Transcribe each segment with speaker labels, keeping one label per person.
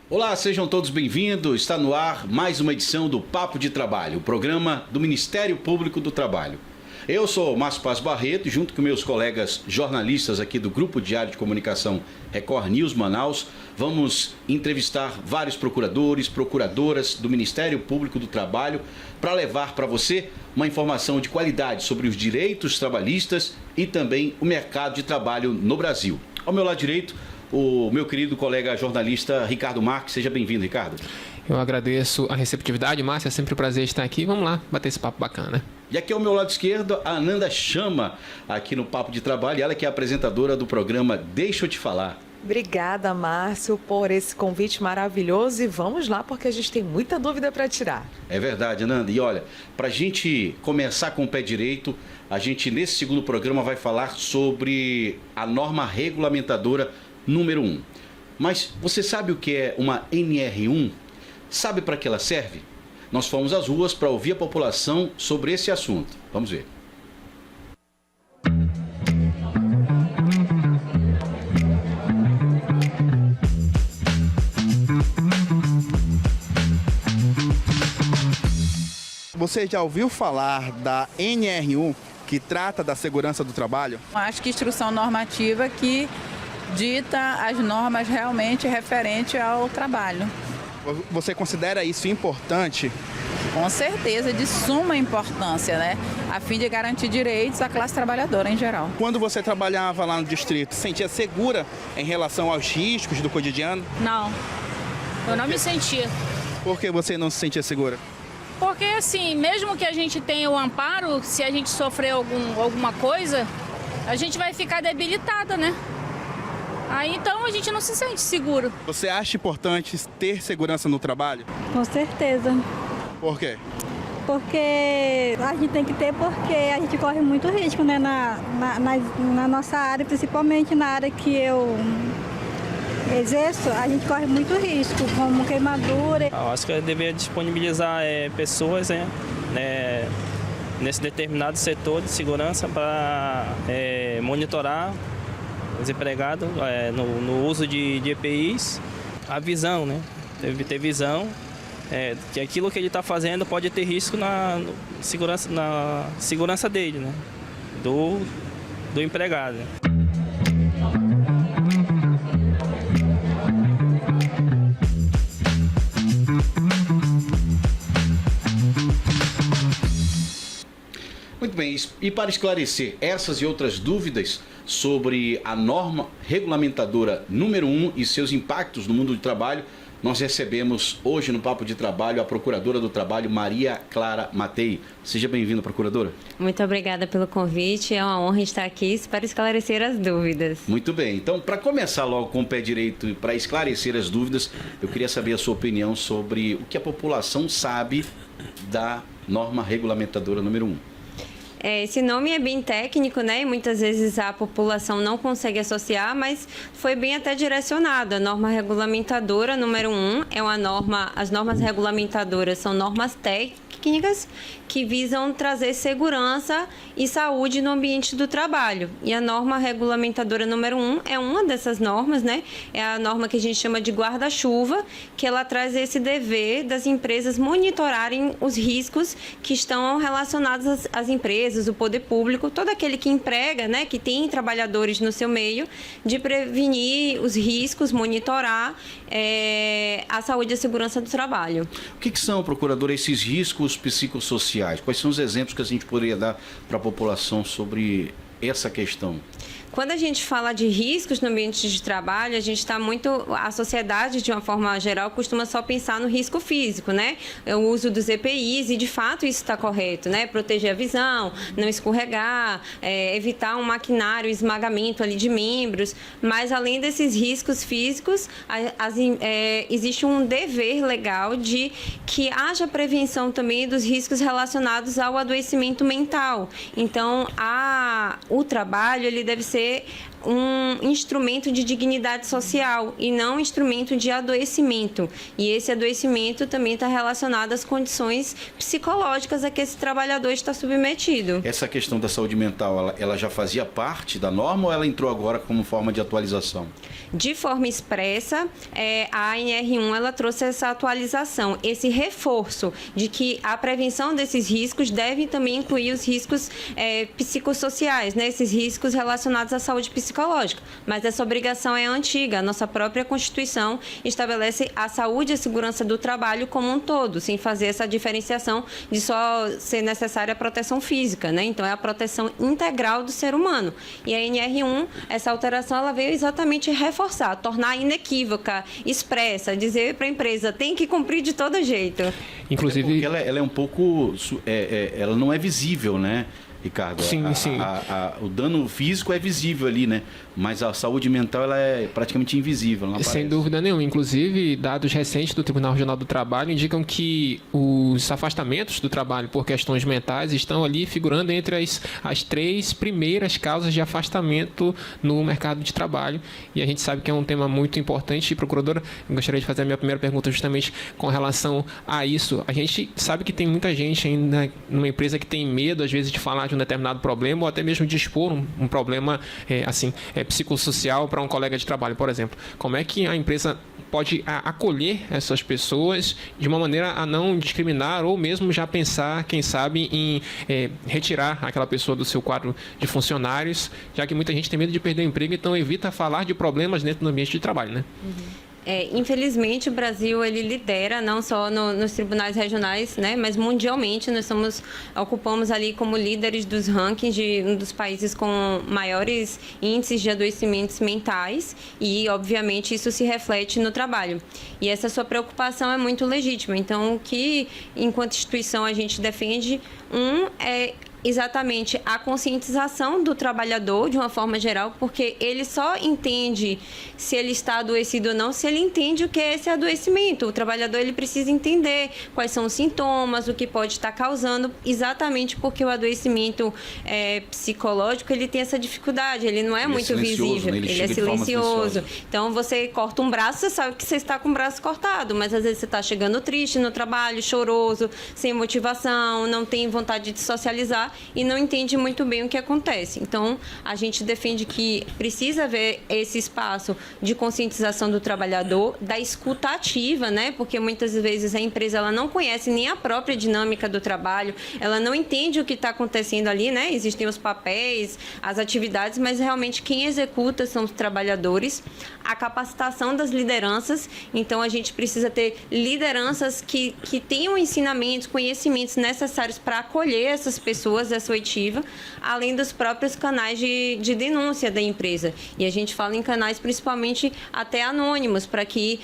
Speaker 1: Olá, sejam todos bem-vindos. Está no ar mais uma edição do Papo de Trabalho, o programa do Ministério Público do Trabalho. Eu sou Márcio Paz Barreto e junto com meus colegas jornalistas aqui do Grupo Diário de Comunicação Record News Manaus, vamos entrevistar vários procuradores, procuradoras do Ministério Público do Trabalho para levar para você uma informação de qualidade sobre os direitos trabalhistas e também o mercado de trabalho no Brasil. Ao meu lado direito, o meu querido colega jornalista Ricardo Marques. Seja bem-vindo, Ricardo.
Speaker 2: Eu agradeço a receptividade, Márcio. É sempre um prazer estar aqui. Vamos lá, bater esse papo bacana.
Speaker 1: E aqui ao meu lado esquerdo, a Ananda Chama, aqui no Papo de Trabalho. Ela que é apresentadora do programa Deixa Eu Te Falar.
Speaker 3: Obrigada, Márcio, por esse convite maravilhoso. E vamos lá, porque a gente tem muita dúvida para tirar.
Speaker 1: É verdade, Ananda. E olha, para a gente começar com o pé direito, a gente nesse segundo programa vai falar sobre a norma regulamentadora número 1. Mas você sabe o que é uma NR1? Sabe para que ela serve? Nós fomos às ruas para ouvir a população sobre esse assunto. Vamos ver.
Speaker 4: Você já ouviu falar da NR1, que trata da segurança do trabalho?
Speaker 5: Acho que instrução normativa que dita as normas realmente referente ao trabalho.
Speaker 4: Você considera isso importante?
Speaker 5: Com certeza, de suma importância, né? A fim de garantir direitos à classe trabalhadora em geral.
Speaker 4: Quando você trabalhava lá no distrito, sentia segura em relação aos riscos do cotidiano?
Speaker 6: Não, eu não me sentia.
Speaker 4: Por que você não se sentia segura?
Speaker 6: Porque assim, mesmo que a gente tenha o amparo, se a gente sofrer alguma coisa, a gente vai ficar debilitada, né? Aí então a gente não se sente seguro.
Speaker 4: Você acha importante ter segurança no trabalho?
Speaker 7: Com certeza.
Speaker 4: Por quê?
Speaker 7: Porque a gente tem que ter, porque a gente corre muito risco, né? Na nossa área, principalmente na área que eu exerço, a gente corre muito risco, como queimadura.
Speaker 8: Eu acho que eu deveria disponibilizar pessoas nesse determinado setor de segurança para monitorar os empregados no uso de EPIs, a visão, né? Deve ter visão, que aquilo que ele está fazendo pode ter risco na segurança dele, né? Do empregado. Né?
Speaker 1: Muito bem, e para esclarecer essas e outras dúvidas sobre a norma regulamentadora número 1 e seus impactos no mundo do trabalho, nós recebemos hoje no Papo de Trabalho a Procuradora do Trabalho, Maria Clara Matei. Seja bem-vinda, Procuradora.
Speaker 9: Muito obrigada pelo convite, é uma honra estar aqui para esclarecer as dúvidas.
Speaker 1: Muito bem, então para começar logo com o pé direito e para esclarecer as dúvidas, eu queria saber a sua opinião sobre o que a população sabe da norma regulamentadora número 1.
Speaker 9: Esse nome é bem técnico, né? E muitas vezes a população não consegue associar, mas foi bem até direcionado. A norma regulamentadora número 1 é uma norma, as normas regulamentadoras são normas técnicas que visam trazer segurança e saúde no ambiente do trabalho. E a norma regulamentadora número 1 é uma dessas normas, né? É a norma que a gente chama de guarda-chuva, que ela traz esse dever das empresas monitorarem os riscos que estão relacionados às empresas, o poder público, todo aquele que emprega, né, que tem trabalhadores no seu meio, de prevenir os riscos, monitorar a saúde e a segurança do trabalho.
Speaker 1: O que são, Procuradora, esses riscos psicossociais? Quais são os exemplos que a gente poderia dar para a população sobre essa questão?
Speaker 9: Quando a gente fala de riscos no ambiente de trabalho, a gente está muito... A sociedade, de uma forma geral, costuma só pensar no risco físico, né? O uso dos EPIs, e de fato isso está correto, né? Proteger a visão, não escorregar, evitar um maquinário, esmagamento ali de membros. Mas, além desses riscos físicos, existe um dever legal de que haja prevenção também dos riscos relacionados ao adoecimento mental. Então, o trabalho ele deve ser um instrumento de dignidade social e não um instrumento de adoecimento. E esse adoecimento também está relacionado às condições psicológicas a que esse trabalhador está submetido.
Speaker 1: Essa questão da saúde mental, ela já fazia parte da norma ou ela entrou agora como forma de atualização?
Speaker 9: De forma expressa, a ANR1 ela trouxe essa atualização, esse reforço de que a prevenção desses riscos deve também incluir os riscos psicossociais, né? Esses riscos relacionados à saúde psicológica. Mas essa obrigação é antiga. A nossa própria Constituição estabelece a saúde e a segurança do trabalho como um todo, sem fazer essa diferenciação de só ser necessária a proteção física, né? Então, é a proteção integral do ser humano. E a NR1, essa alteração, ela veio exatamente reforçar, tornar inequívoca, expressa, dizer para a empresa, tem que cumprir de todo jeito.
Speaker 2: Inclusive...
Speaker 1: Porque ela é um pouco... ela não é visível, né, Ricardo?
Speaker 2: Sim, sim.
Speaker 1: O dano físico é visível ali, né? Mas a saúde mental ela é praticamente invisível. Não
Speaker 2: Sem dúvida nenhuma. Inclusive, dados recentes do Tribunal Regional do Trabalho indicam que os afastamentos do trabalho por questões mentais estão ali figurando entre as 3 primeiras causas de afastamento no mercado de trabalho. E a gente sabe que é um tema muito importante. E, procuradora, eu gostaria de fazer a minha primeira pergunta justamente com relação a isso. A gente sabe que tem muita gente ainda numa empresa que tem medo, às vezes, de falar de um determinado problema ou até mesmo de expor um problema psicossocial para um colega de trabalho, por exemplo. Como é que a empresa pode acolher essas pessoas de uma maneira a não discriminar ou mesmo já pensar, quem sabe, em retirar aquela pessoa do seu quadro de funcionários, já que muita gente tem medo de perder o emprego, então evita falar de problemas dentro do ambiente de trabalho, né?
Speaker 9: Infelizmente, o Brasil ele lidera não só nos tribunais regionais, né, mas mundialmente nós ocupamos ali como líderes dos rankings de um dos países com maiores índices de adoecimentos mentais e, obviamente, isso se reflete no trabalho. E essa sua preocupação é muito legítima. Então, o que, enquanto instituição, a gente defende, é exatamente a conscientização do trabalhador de uma forma geral, porque ele só entende se ele está adoecido ou não, se ele entende o que é esse adoecimento. O trabalhador ele precisa entender quais são os sintomas, o que pode estar causando, exatamente porque o adoecimento psicológico ele tem essa dificuldade, ele não é muito visível,
Speaker 1: né?
Speaker 9: Ele é silencioso. Então você corta um braço, você sabe que você está com o braço cortado, mas às vezes você está chegando triste no trabalho, choroso, sem motivação, não tem vontade de socializar e não entende muito bem o que acontece. Então, a gente defende que precisa haver esse espaço de conscientização do trabalhador, da escuta ativa, né? Porque muitas vezes a empresa ela não conhece nem a própria dinâmica do trabalho, ela não entende o que está acontecendo ali, né? Existem os papéis, as atividades, mas realmente quem executa são os trabalhadores. A capacitação das lideranças, então a gente precisa ter lideranças que tenham ensinamentos, conhecimentos necessários para acolher essas pessoas dessa oitiva, além dos próprios canais de denúncia da empresa. E a gente fala em canais principalmente até anônimos, para que,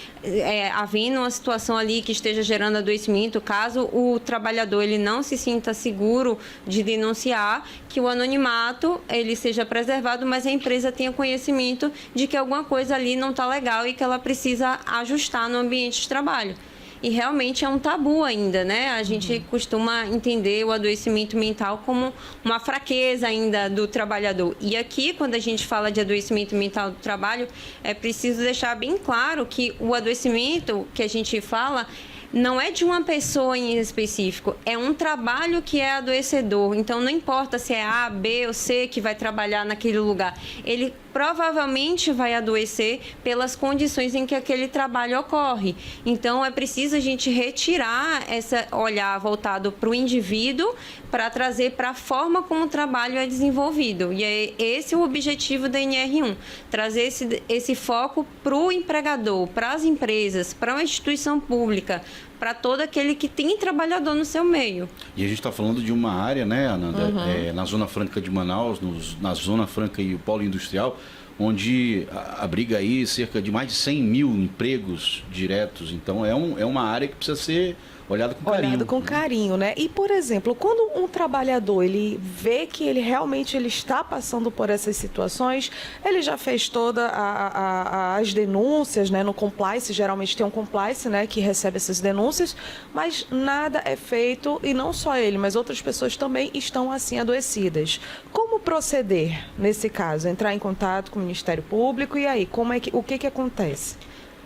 Speaker 9: havendo uma situação ali que esteja gerando adoecimento, caso o trabalhador ele não se sinta seguro de denunciar, que o anonimato ele seja preservado, mas a empresa tenha conhecimento de que alguma coisa ali não está legal e que ela precisa ajustar no ambiente de trabalho. E realmente é um tabu ainda, né? A gente costuma entender o adoecimento mental como uma fraqueza ainda do trabalhador. E aqui, quando a gente fala de adoecimento mental do trabalho, é preciso deixar bem claro que o adoecimento que a gente fala não é de uma pessoa em específico, é um trabalho que é adoecedor. Então, não importa se é A, B ou C que vai trabalhar naquele lugar. Ele provavelmente vai adoecer pelas condições em que aquele trabalho ocorre. Então, é preciso a gente retirar esse olhar voltado para o indivíduo para trazer para a forma como o trabalho é desenvolvido. E é esse o objetivo da NR1, trazer esse foco para o empregador, para as empresas, para uma instituição pública, para todo aquele que tem trabalhador no seu meio.
Speaker 1: E a gente está falando de uma área, né, Ananda, na Zona Franca de Manaus, na Zona Franca e o Polo Industrial, onde abriga aí cerca de mais de 100 mil empregos diretos. Então, é uma área que precisa ser olhado com carinho.
Speaker 3: Olhado com carinho, né? E, por exemplo, quando um trabalhador ele vê que ele realmente está passando por essas situações, ele já fez todas as denúncias, né? No compliance, geralmente tem um compliance, né? Que recebe essas denúncias, mas nada é feito, e não só ele, mas outras pessoas também estão assim adoecidas. Como proceder nesse caso? Entrar em contato com o Ministério Público e aí, o que acontece?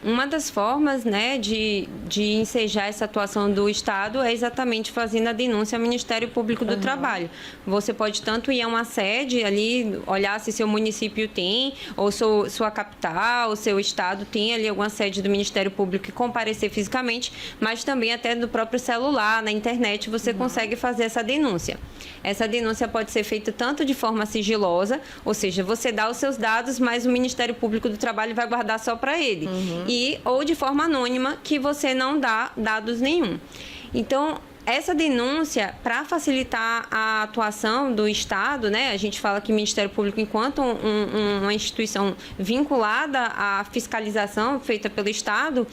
Speaker 9: Uma das formas, né, de ensejar essa atuação do Estado é exatamente fazendo a denúncia ao Ministério Público do Trabalho. Você pode tanto ir a uma sede ali, olhar se seu município tem, ou sua capital, seu estado tem ali alguma sede do Ministério Público e comparecer fisicamente, mas também até no próprio celular, na internet, você consegue fazer essa denúncia. Essa denúncia pode ser feita tanto de forma sigilosa, ou seja, você dá os seus dados, mas o Ministério Público do Trabalho vai guardar só para ele. Ou de forma anônima, que você não dá dados nenhum. Então, essa denúncia, para facilitar a atuação do Estado, né, a gente fala que o Ministério Público, enquanto uma instituição vinculada à fiscalização feita pelo Estado,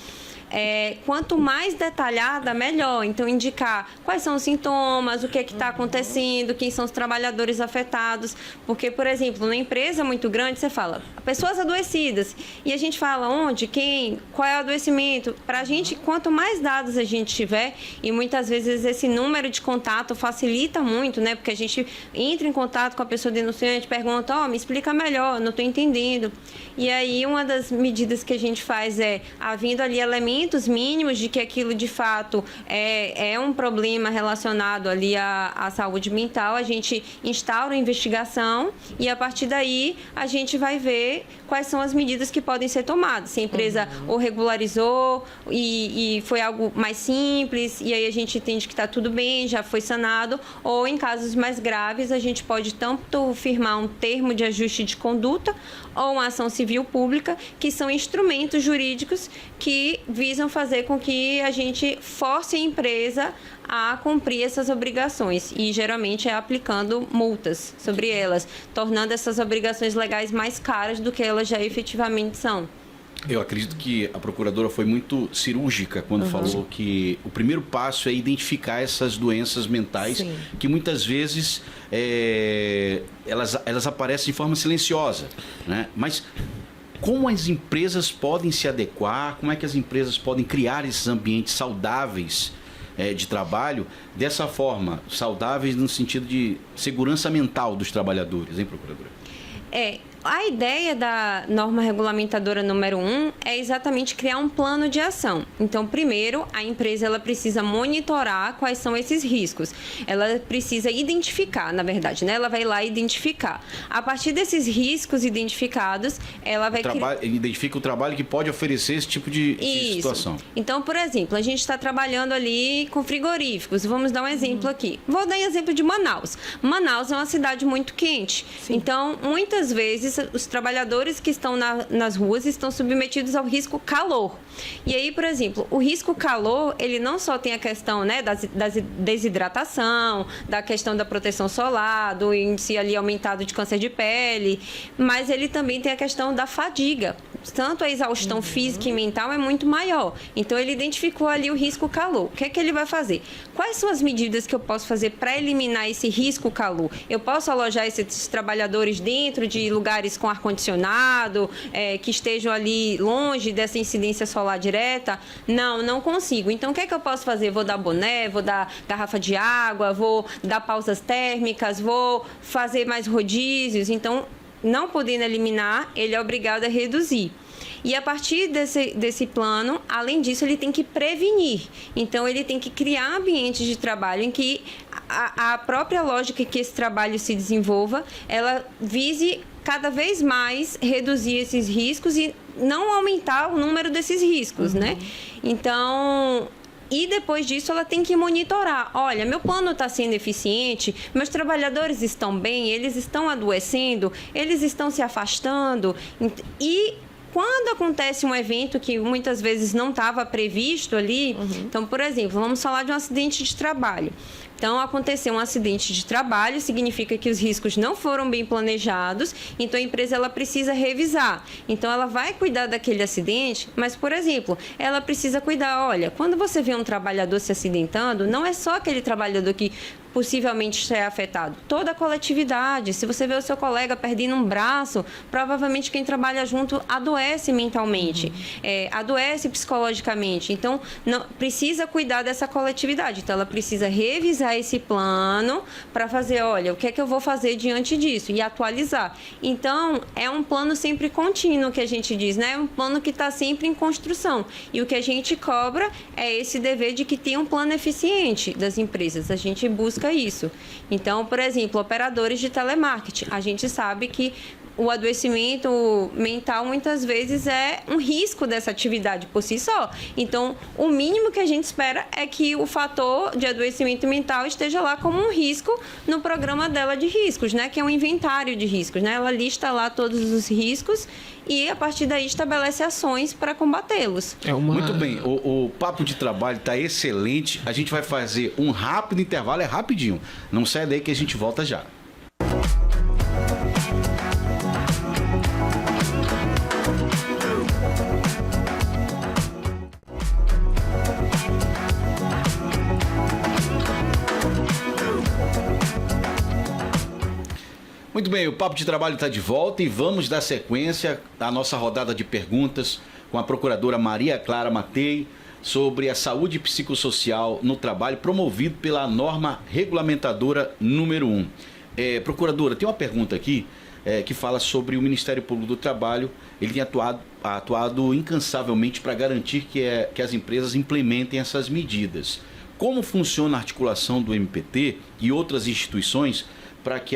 Speaker 9: quanto mais detalhada, melhor. Então, indicar quais são os sintomas, o que é que está acontecendo, quem são os trabalhadores afetados. Porque, por exemplo, numa empresa muito grande, você fala, pessoas adoecidas. E a gente fala onde, quem, qual é o adoecimento. Para a gente, quanto mais dados a gente tiver, e muitas vezes esse número de contato facilita muito, né? Porque a gente entra em contato com a pessoa denunciante, pergunta, me explica melhor, não estou entendendo. E aí, uma das medidas que a gente faz havendo ali elementos mínimos de que aquilo de fato é um problema relacionado ali à saúde mental, a gente instaura a investigação e a partir daí a gente vai ver quais são as medidas que podem ser tomadas. Se a empresa ou regularizou e foi algo mais simples e aí a gente entende que está tudo bem, já foi sanado, ou em casos mais graves a gente pode tanto firmar um termo de ajuste de conduta ou uma ação civil pública, que são instrumentos jurídicos que visam fazer com que a gente force a empresa a cumprir essas obrigações e geralmente é aplicando multas sobre elas, tornando essas obrigações legais mais caras do que elas já efetivamente são.
Speaker 1: Eu acredito que a procuradora foi muito cirúrgica quando falou que o primeiro passo é identificar essas doenças mentais que muitas vezes elas aparecem de forma silenciosa, né? Mas como as empresas podem se adequar, como é que as empresas podem criar esses ambientes saudáveis de trabalho, dessa forma, saudáveis no sentido de segurança mental dos trabalhadores, hein, procuradora?
Speaker 9: A ideia da norma regulamentadora número 1 é exatamente criar um plano de ação. Então, primeiro, a empresa ela precisa monitorar quais são esses riscos. Ela precisa identificar, na verdade, né? Ela vai lá identificar. A partir desses riscos identificados, ela vai
Speaker 1: identifica o trabalho que pode oferecer esse tipo de situação.
Speaker 9: Então, por exemplo, a gente está trabalhando ali com frigoríficos. Vamos dar um exemplo aqui. Vou dar um exemplo de Manaus. Manaus é uma cidade muito quente. Então, muitas vezes, os trabalhadores que estão nas ruas estão submetidos ao risco calor. E aí, por exemplo, o risco calor, ele não só tem a questão, né, da desidratação, da questão da proteção solar, do índice ali aumentado de câncer de pele, mas ele também tem a questão da fadiga. Tanto a exaustão física e mental é muito maior. Então, ele identificou ali o risco calor. O que é que ele vai fazer? Quais são as medidas que eu posso fazer para eliminar esse risco calor? Eu posso alojar esses trabalhadores dentro de lugares com ar-condicionado, que estejam ali longe dessa incidência solar direta? Não consigo. Então, o que é que eu posso fazer? Vou dar boné, vou dar garrafa de água, vou dar pausas térmicas, vou fazer mais rodízios. Então, não podendo eliminar, ele é obrigado a reduzir. E a partir desse plano, além disso, ele tem que prevenir. Então, ele tem que criar ambientes de trabalho em que a própria lógica que esse trabalho se desenvolva, ela vise cada vez mais reduzir esses riscos e não aumentar o número desses riscos, né? Então, e depois disso ela tem que monitorar. Olha, meu plano está sendo eficiente, meus trabalhadores estão bem, eles estão adoecendo, eles estão se afastando. E quando acontece um evento que muitas vezes não estava previsto ali, então, por exemplo, vamos falar de um acidente de trabalho. Então, aconteceu um acidente de trabalho, significa que os riscos não foram bem planejados, então a empresa ela precisa revisar. Então, ela vai cuidar daquele acidente, mas, por exemplo, ela precisa cuidar, olha, quando você vê um trabalhador se acidentando, não é só aquele trabalhador que possivelmente ser afetado. Toda a coletividade. Se você vê o seu colega perdendo um braço, provavelmente quem trabalha junto adoece mentalmente, adoece psicologicamente. Então, precisa cuidar dessa coletividade. Então, ela precisa revisar esse plano para fazer, olha, o que é que eu vou fazer diante disso? E atualizar. Então, é um plano sempre contínuo que a gente diz, né? É um plano que está sempre em construção. E o que a gente cobra é esse dever de que tenha um plano eficiente das empresas. A gente busca isso. Então, por exemplo, operadores de telemarketing. A gente sabe que o adoecimento mental muitas vezes é um risco dessa atividade por si só. Então, o mínimo que a gente espera é que o fator de adoecimento mental esteja lá como um risco no programa dela de riscos, né? Que é um inventário de riscos, né? Ela lista lá todos os riscos e, a partir daí, estabelece ações para combatê-los.
Speaker 1: Muito bem, o Papo de Trabalho está excelente. A gente vai fazer um rápido intervalo, é rapidinho. Não sai daí que a gente volta já. Muito bem, o Papo de Trabalho está de volta e vamos dar sequência à nossa rodada de perguntas com a procuradora Maria Clara Matei sobre a saúde psicossocial no trabalho promovido pela norma regulamentadora número 1. Procuradora, tem uma pergunta aqui que fala sobre o Ministério Público do Trabalho. Ele tem atuado incansavelmente para garantir que as empresas implementem essas medidas. Como funciona a articulação do MPT e outras instituições para que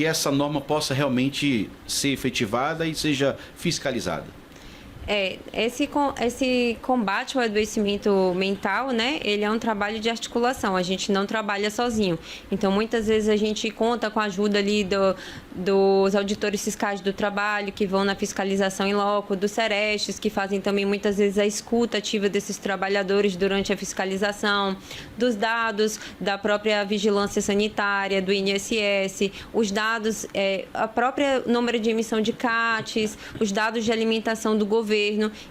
Speaker 1: essa norma possa realmente ser efetivada e seja fiscalizada?
Speaker 9: Esse combate ao adoecimento mental, né, ele é um trabalho de articulação, a gente não trabalha sozinho. Então, muitas vezes a gente conta com a ajuda ali dos auditores fiscais do trabalho, que vão na fiscalização em loco, dos Serestes, que fazem também muitas vezes a escuta ativa desses trabalhadores durante a fiscalização, dos dados da própria vigilância sanitária, do INSS, os dados, a própria número de emissão de CATs, os dados de alimentação do governo.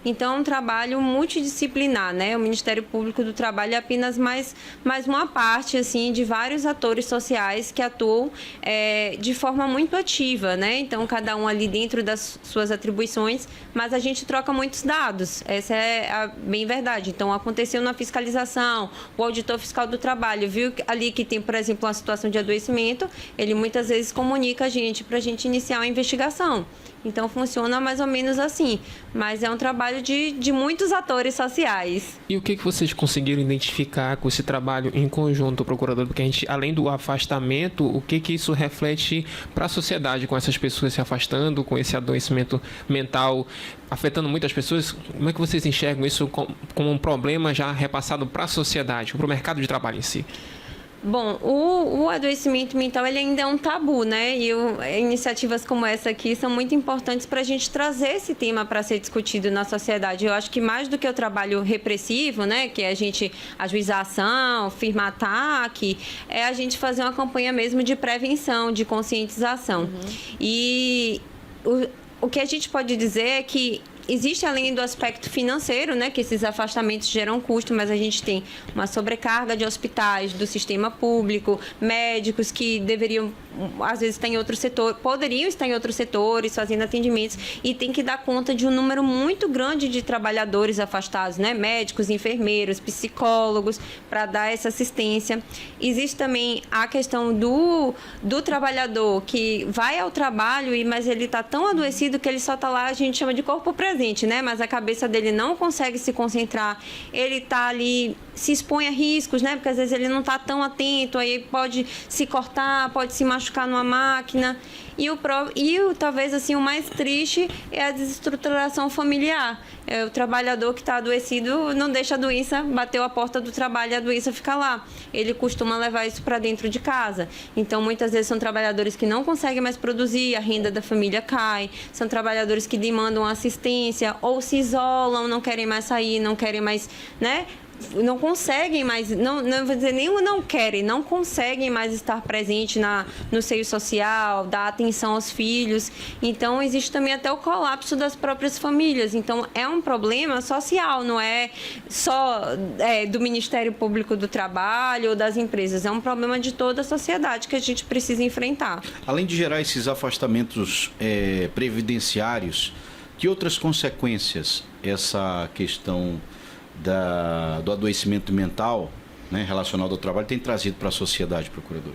Speaker 9: Então, é um trabalho multidisciplinar, né? O Ministério Público do Trabalho é apenas mais uma parte, assim, de vários atores sociais que atuam de forma muito ativa, né? Então, cada um ali dentro das suas atribuições, mas a gente troca muitos dados. Essa é a bem verdade. Então, aconteceu na fiscalização, o auditor fiscal do trabalho viu ali que tem, por exemplo, uma situação de adoecimento, ele muitas vezes comunica a gente para a gente iniciar uma investigação. Então, funciona mais ou menos assim. Mas é um trabalho de muitos atores sociais.
Speaker 2: E o que vocês conseguiram identificar com esse trabalho em conjunto, procurador? Porque a gente, além do afastamento, o que isso reflete para a sociedade, com essas pessoas se afastando, com esse adoecimento mental afetando muitas pessoas? Como é que vocês enxergam isso como um problema já repassado para a sociedade, para o mercado de trabalho em si?
Speaker 9: Bom, o adoecimento mental ele ainda é um tabu, né? E iniciativas como essa aqui são muito importantes para a gente trazer esse tema para ser discutido na sociedade. Eu acho que mais do que o trabalho repressivo, né? Que é a gente ajuizar a ação, firmar ataque, é a gente fazer uma campanha mesmo de prevenção, de conscientização. E o que a gente pode dizer é que existe, além do aspecto financeiro, né, que esses afastamentos geram custo, mas a gente tem uma sobrecarga de hospitais, do sistema público, médicos que deveriam, às vezes, estar em outro setor, poderiam estar em outros setores, fazendo atendimentos, e tem que dar conta de um número muito grande de trabalhadores afastados, né, médicos, enfermeiros, psicólogos, para dar essa assistência. Existe também a questão do trabalhador que vai ao trabalho, mas ele está tão adoecido que ele só está lá, a gente chama de corpo presente, né? Mas a cabeça dele não consegue se concentrar, ele está ali se expõe a riscos, né? Porque às vezes ele não está tão atento, aí pode se cortar, pode se machucar numa máquina. E talvez assim, o mais triste é a desestruturação familiar. É o trabalhador que está adoecido, não deixa a doença, bateu a porta do trabalho e a doença fica lá. Ele costuma levar isso para dentro de casa. Então, muitas vezes são trabalhadores que não conseguem mais produzir, a renda da família cai, são trabalhadores que demandam assistência ou se isolam, não querem mais sair, não querem mais, né? Não conseguem mais, não vou dizer nem não querem, não conseguem mais estar presente no seio social, dar atenção aos filhos. Então, existe também até o colapso das próprias famílias. Então, é um problema social, não é só do Ministério Público do Trabalho ou das empresas. É um problema de toda a sociedade que a gente precisa enfrentar.
Speaker 1: Além de gerar esses afastamentos previdenciários, que outras consequências essa questão do adoecimento mental, né, relacionado ao trabalho tem trazido para a sociedade, procuradora?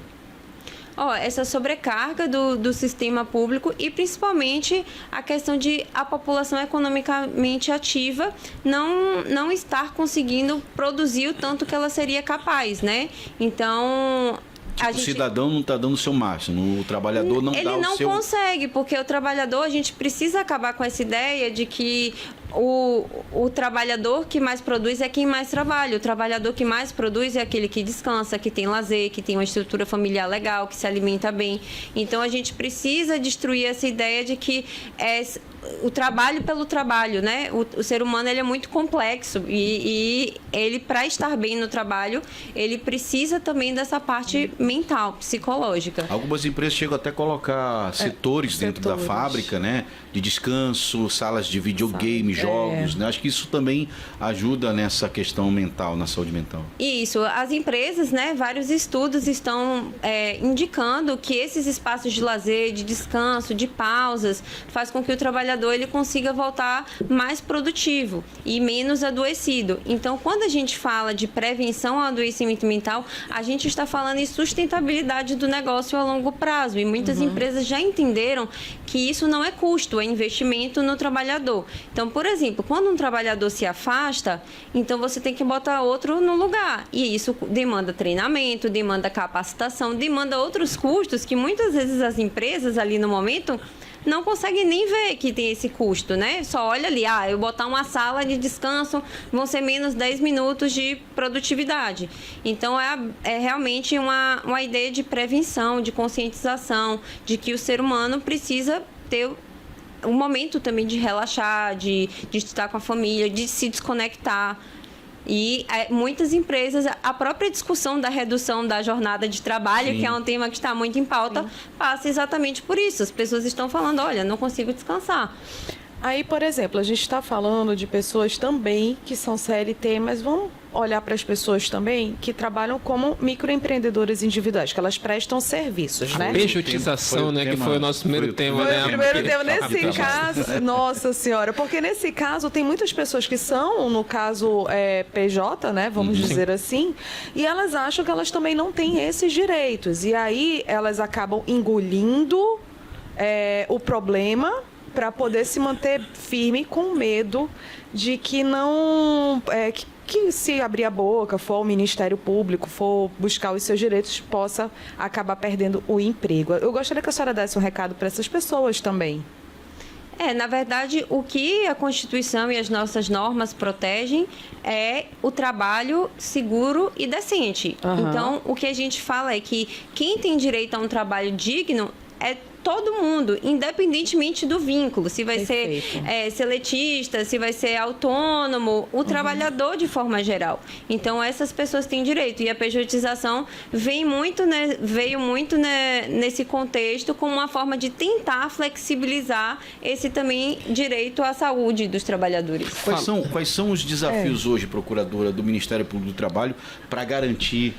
Speaker 9: Essa sobrecarga do sistema público e principalmente a questão de a população economicamente ativa não estar conseguindo produzir o tanto que ela seria capaz, né? Então,
Speaker 1: o cidadão não está dando o seu máximo, o trabalhador não dá o seu...
Speaker 9: Ele não consegue, porque o trabalhador, a gente precisa acabar com essa ideia de que o trabalhador que mais produz é quem mais trabalha. O trabalhador que mais produz é aquele que descansa, que tem lazer, que tem uma estrutura familiar legal, que se alimenta bem. Então, a gente precisa destruir essa ideia de que o trabalho pelo trabalho, né? O ser humano ele é muito complexo e ele, para estar bem no trabalho, ele precisa também dessa parte mental, psicológica.
Speaker 1: Algumas empresas chegam até a colocar setores dentro da fábrica, né? De descanso, salas de videogame, jogos, né? Acho que isso também ajuda nessa questão mental, na saúde mental.
Speaker 9: Isso, as empresas, né? Vários estudos estão indicando que esses espaços de lazer, de descanso, de pausas, faz com que o trabalhador ele consiga voltar mais produtivo e menos adoecido. Então, quando a gente fala de prevenção ao adoecimento mental, a gente está falando em sustentabilidade do negócio a longo prazo. E muitas empresas já entenderam que isso não é custo, é investimento no trabalhador. Então, por exemplo, quando um trabalhador se afasta, então você tem que botar outro no lugar. E isso demanda treinamento, demanda capacitação, demanda outros custos que muitas vezes as empresas ali no momento não conseguem nem ver que tem esse custo, né? Só olha ali, eu botar uma sala de descanso, vão ser menos 10 minutos de produtividade. Então, é realmente uma ideia de prevenção, de conscientização, de que o ser humano precisa ter um momento também de relaxar, de estar com a família, de se desconectar. E muitas empresas, a própria discussão da redução da jornada de trabalho, que é um tema que está muito em pauta, passa exatamente por isso. As pessoas estão falando, olha, não consigo descansar.
Speaker 3: Aí, por exemplo, a gente está falando de pessoas também que são CLT, mas vamos olhar para as pessoas também que trabalham como microempreendedoras individuais, que elas prestam serviços, né?
Speaker 2: Pejotização, né? Que foi o nosso primeiro tema, né?
Speaker 3: Foi o primeiro tema. Nesse caso, nossa senhora, porque nesse caso tem muitas pessoas que são, no caso, PJ, né? Vamos dizer assim, e elas acham que elas também não têm esses direitos. E aí elas acabam engolindo o problema para poder se manter firme com medo de que não... que se abrir a boca, for ao Ministério Público, for buscar os seus direitos, possa acabar perdendo o emprego. Eu gostaria que a senhora desse um recado para essas pessoas também.
Speaker 9: Na verdade, o que a Constituição e as nossas normas protegem é o trabalho seguro e decente. Então, o que a gente fala é que quem tem direito a um trabalho digno é todo mundo, independentemente do vínculo, se vai ser seletista, se vai ser autônomo, o trabalhador de forma geral. Então, essas pessoas têm direito. E a pejotização veio muito nesse contexto como uma forma de tentar flexibilizar esse também direito à saúde dos trabalhadores.
Speaker 1: Quais são os desafios hoje, procuradora, do Ministério Público do Trabalho para garantir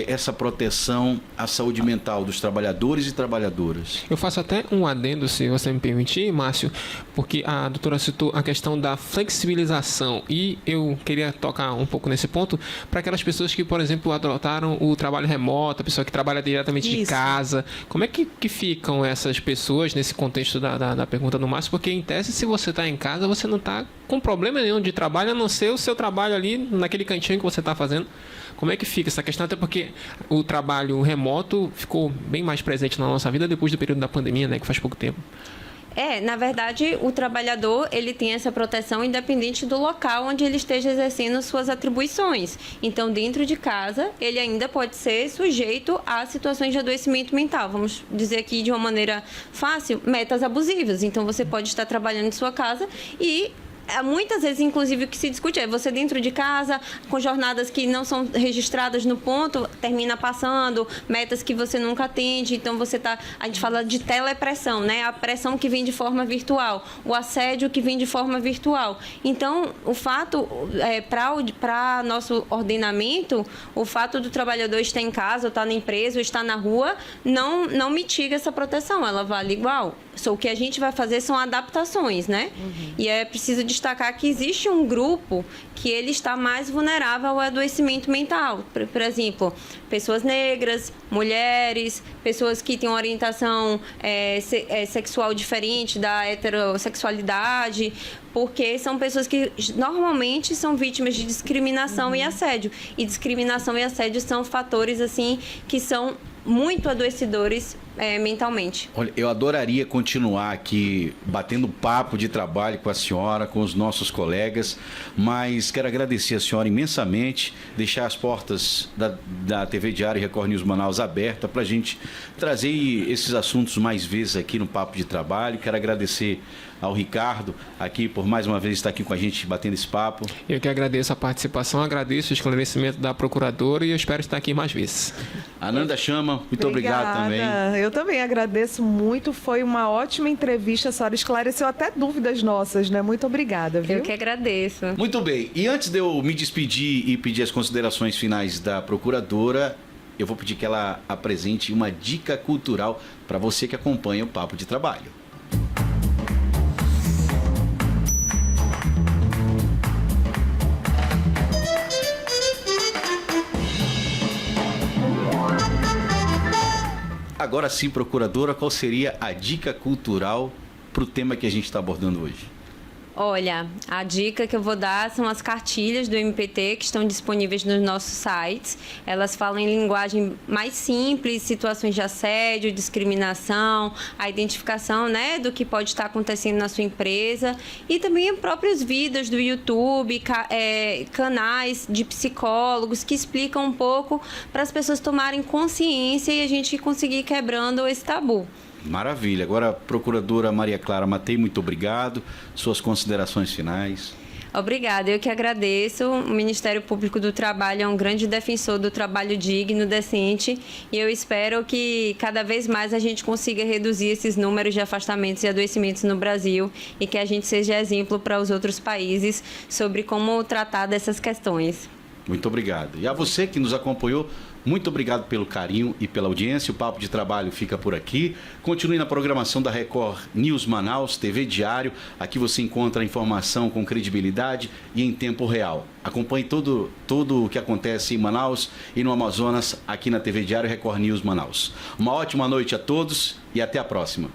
Speaker 1: essa proteção à saúde mental dos trabalhadores e trabalhadoras?
Speaker 2: Eu faço até um adendo, se você me permitir, Márcio, porque a doutora citou a questão da flexibilização e eu queria tocar um pouco nesse ponto para aquelas pessoas que, por exemplo, adotaram o trabalho remoto, a pessoa que trabalha diretamente de casa. Como é que ficam essas pessoas nesse contexto da pergunta do Márcio? Porque, em tese, se você está em casa, você não está com problema nenhum de trabalho, a não ser o seu trabalho ali naquele cantinho que você está fazendo. Como é que fica essa questão? Até porque o trabalho remoto ficou bem mais presente na nossa vida depois do período da pandemia, né, que faz pouco tempo.
Speaker 9: Na verdade, o trabalhador ele tem essa proteção independente do local onde ele esteja exercendo suas atribuições. Então, dentro de casa, ele ainda pode ser sujeito a situações de adoecimento mental. Vamos dizer aqui de uma maneira fácil, metas abusivas. Então, você pode estar trabalhando em sua casa e muitas vezes, inclusive, o que se discute é você dentro de casa, com jornadas que não são registradas no ponto, termina passando, metas que você nunca atende, então a gente fala de telepressão, né? A pressão que vem de forma virtual, o assédio que vem de forma virtual. Então, o fato, para nosso ordenamento, o fato do trabalhador estar em casa, ou estar na empresa, ou estar na rua, não mitiga essa proteção, ela vale igual. Só o que a gente vai fazer são adaptações, né? E é preciso destacar que existe um grupo que ele está mais vulnerável ao adoecimento mental. Por exemplo, pessoas negras, mulheres, pessoas que têm uma orientação sexual diferente da heterossexualidade, porque são pessoas que normalmente são vítimas de discriminação e assédio. E discriminação e assédio são fatores assim que são muito adoecedores mentalmente.
Speaker 1: Olha, eu adoraria continuar aqui batendo papo de trabalho com a senhora, com os nossos colegas, mas quero agradecer a senhora imensamente, deixar as portas da TV Diário e Record News Manaus aberta para a gente trazer esses assuntos mais vezes aqui no Papo de Trabalho. Quero agradecer ao Ricardo aqui por mais uma vez estar aqui com a gente batendo esse papo.
Speaker 2: Eu que agradeço a participação, agradeço o esclarecimento da procuradora e eu espero estar aqui mais vezes.
Speaker 1: Ananda Chama, muito obrigado também.
Speaker 3: Eu também agradeço muito, foi uma ótima entrevista, a senhora esclareceu até dúvidas nossas, né? Muito obrigada, viu?
Speaker 9: Eu que agradeço.
Speaker 1: Muito bem, e antes de eu me despedir e pedir as considerações finais da procuradora, eu vou pedir que ela apresente uma dica cultural para você que acompanha o Papo de Trabalho. Agora sim, procuradora, qual seria a dica cultural para o tema que a gente está abordando hoje?
Speaker 9: Olha, a dica que eu vou dar são as cartilhas do MPT que estão disponíveis nos nossos sites. Elas falam em linguagem mais simples, situações de assédio, discriminação, a identificação, né, do que pode estar acontecendo na sua empresa e também próprios vídeos do YouTube, canais de psicólogos que explicam um pouco para as pessoas tomarem consciência e a gente conseguir ir quebrando esse tabu.
Speaker 1: Maravilha. Agora, procuradora Maria Clara Matei, muito obrigado. Suas considerações finais.
Speaker 9: Obrigada, eu que agradeço. O Ministério Público do Trabalho é um grande defensor do trabalho digno, decente, e eu espero que cada vez mais a gente consiga reduzir esses números de afastamentos e adoecimentos no Brasil e que a gente seja exemplo para os outros países sobre como tratar dessas questões.
Speaker 1: Muito obrigado. E a você que nos acompanhou, muito obrigado pelo carinho e pela audiência. O Papo de Trabalho fica por aqui. Continue na programação da Record News Manaus, TV Diário. Aqui você encontra a informação com credibilidade e em tempo real. Acompanhe tudo o que acontece em Manaus e no Amazonas, aqui na TV Diário Record News Manaus. Uma ótima noite a todos e até a próxima.